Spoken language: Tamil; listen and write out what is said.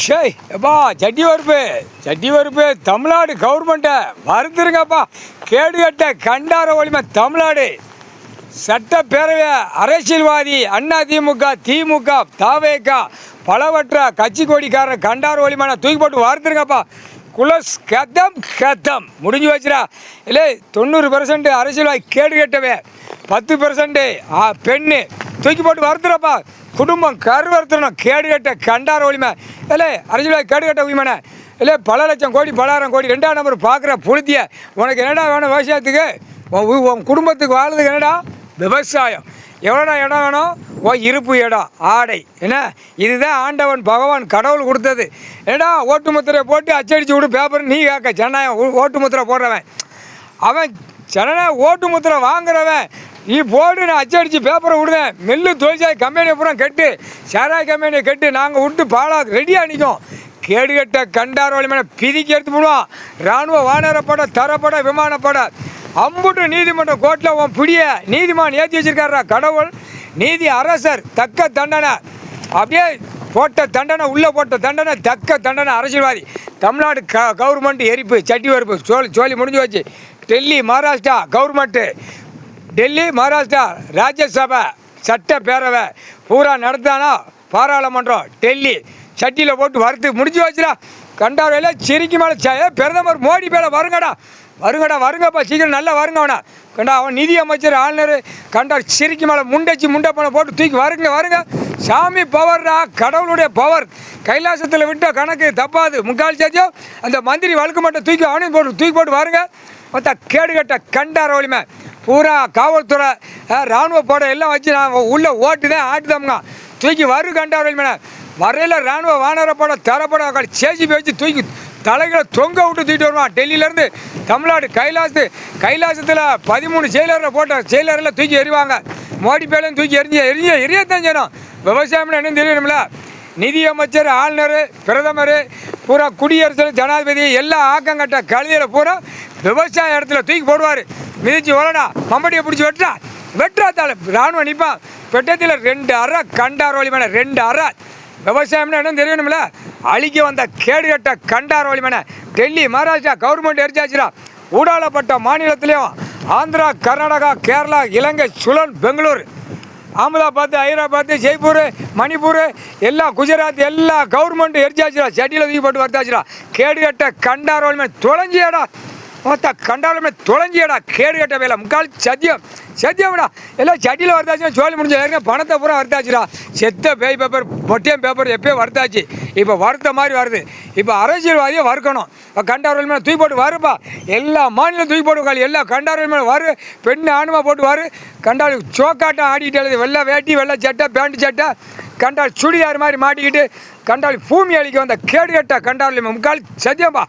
ஷேய் எப்பா சட்டி வறுப்பு தமிழ்நாடு கவர்மெண்ட்டை மறுத்துருங்கப்பா. கேடுகட்ட கண்டார ஒளிமை தமிழ்நாடு சட்டப்பேரவை அரசியல்வாதி அதிமுக தாவேக பலவற்ற கட்சி கொடிக்காரன் கண்டார ஒளிமான தூக்கி போட்டு வார்த்துருங்கப்பா. குலஸ் கதம் முடிஞ்சு வச்சுரா. இல்லை 90% அரசியல்வாதி கேடுகட்டவே, 10% பெண்ணு தூக்கி போட்டு வருத்துறப்பா. குடும்பம் கருவறுத்துறணும். கேடுகட்ட கண்டார ஒளிமை இல்லை அரசியல்வாதி கேடுகட்ட ஒளிமைண்ணே இல்லை. பல லட்சம் கோடி 10,000 கோடி 2ஆம் நம்பர் பார்க்குற புளுத்திய உனக்கு என்னடா வேணும்? விவசாயத்துக்கு உன் குடும்பத்துக்கு வாழ்றதுக்கு என்னடா? விவசாயம். எவ்வளோடா இடம் வேணும்? இருப்பு இடம், ஆடை. என்ன இதுதான் ஆண்டவன் பகவான் கடவுள் கொடுத்தது. ஏடா ஓட்டு முத்திரை போட்டு அச்சடிச்சு விடு பேப்பர் நீ கேட்க. ஜனநாயகம் ஓட்டு முத்திரை போடுறவன் அவன், ஜனநாயகம் ஓட்டு முத்திரை வாங்குறவன் நீ போட்டு நான் அச்சடிச்சு பேப்பரை விடுவேன். மில்லு தொழிற்சாலை கம்பெனியை பூரா கெட்டு, சாராய் கம்பெனியை கெட்டு நாங்கள் விட்டு பாலாக ரெடியாக நிற்கும். கேடுகட்ட கண்டார வலிமையான பிதிக்கி எடுத்து விடுவோம். இராணுவ வானரப்பட தரப்பட விமானப்பட அம்புட்டு நீதிமன்றம் கோர்ட்டில் உன் பிடிய நீதிமான் ஏற்றி வச்சிருக்காரா. கடவுள் நீதி அரசர் தக்க தண்டனை, அப்படியே போட்ட தண்டனை, உள்ளே போட்ட தண்டனை தக்க தண்டனை. அரசியல்வாதி தமிழ்நாடு கவர்மெண்ட் எரிப்பு சட்டி வறுப்பு சோழி முடிஞ்சு வச்சு. டெல்லி மகாராஷ்டிரா கவர்மெண்ட்டு, டெல்லி மகாராஷ்டிரா ராஜ்யசபா சட்டப்பேரவை பூரா நடத்தானா பாராளுமன்றம் டெல்லி சட்டியில் போட்டு வறுத்து முடிஞ்சு வச்சுடா. கண்டாரையில் சிரிக்கு மேலே பிரதமர் மோடி மேலே வருங்கப்பா சீக்கிரம் நல்லா வருங்க. அவனா கண்டா அவன் நிதி அமைச்சர் ஆளுநர் கண்டார் சிரிக்கு மேலே முண்டை பணம் போட்டு தூக்கி வருங்க. சாமி பவர்டா, கடவுளுடைய பவர். கைலாசத்தில் விட்ட கணக்கு தப்பாது. முக்கால் சத்தியம் அந்த மந்திரி வழுக்க மட்டும் அவனையும் தூக்கி போட்டு வருங்க. மற்ற கேடுகட்ட கண்டார வலிமை பூரா காவல்துறை இராணுவ போட எல்லாம் வச்சு நான் உள்ளே ஓட்டுதான் ஆட்டுதோம்ங்க. தூக்கி கண்டார வலிமை வரையில் இராணுவ வானரப்பட தரப்பட சேஜிபி வச்சு தூக்கி தலைகளை தொங்க விட்டு தூக்கிட்டு வருவான். டெல்லியிலேருந்து தமிழ்நாடு கைலாசத்தில் 13 செயலரில் போட்ட செயலரில் தூக்கி எறிவாங்க. மோடி பேலையும் தூக்கி எரியத்தான் செய்யணும். விவசாயம்னு என்னன்னு தெரியணும்ல. நிதி அமைச்சர் ஆளுநர் பிரதமர் பூரா குடியரசு ஜனாதிபதி எல்லாம் ஆக்கங்கட்ட கழுதியில் பூரா விவசாய இடத்துல தூக்கி போடுவார். மிதிச்சு வரடா மம்பட்டியை பிடிச்சி வெட்டுறா தாள் இராணுவம் நிற்பான். பெட்டத்தில் 2 அறை கண்டார வலிமையான 2 அறை. விவசாயம்னு என்னன்னு தெரியணும்ல. அழிக்க வந்த கேடுகட்ட கண்டார வலிமையான டெல்லி மகாராஷ்டிரா கவர்மெண்ட் எரிச்சாச்சுரா. ஊடாளப்பட்ட மாநிலத்திலையும் ஆந்திரா கர்நாடகா கேரளா இலங்கை சுழன் பெங்களூர் அகமதாபாத் ஹைதராபாத் ஜெய்ப்பூர் மணிப்பூர் எல்லாம் குஜராத் எல்லா கவர்மெண்ட் எரிச்சாச்சுரா. சட்டியில் தூக்கி போட்டு வந்தாச்சுரா. கேடுகட்ட கண்டார வலிமை தொலைஞ்சியடா. மொத்த கண்டாலுமே தொலைஞ்சியடா. கேடுகட்ட வேலை முக்கால் சத்தியம்டா. எல்லாம் சட்டியில் வர்த்தாச்சுன்னா சோழி முடிஞ்ச ஏற்கனவே பணத்தை பூரா வர்த்தாச்சுடா. செத்த பேய் பேப்பர் பொட்டியம் பேப்பர் எப்போயோ வர்த்தாச்சு. இப்போ வறுத்த மாதிரி வருது. இப்போ அரசியல்வாதியை வறுக்கணும். கண்டார வலிமையை தூக்கி போட்டு வருப்பா. எல்லா மாநிலம் தூக்கி போட்டு எல்லா கண்டார வலிமையை வரு. பெண்ணு ஆணுமா போட்டு வரு. கண்டால் சோக்காட்டம் ஆடிக்கிட்டு எழுது. வெள்ளை வேட்டி வெள்ளை சட்டை பேண்ட் சட்டை கண்டால் சுடிதார் மாதிரி மாட்டிக்கிட்டு கண்டால் பூமி அழிக்க வந்த கேடுகட்ட கண்டார் வலிமை முக்கால் சத்தியம்பா.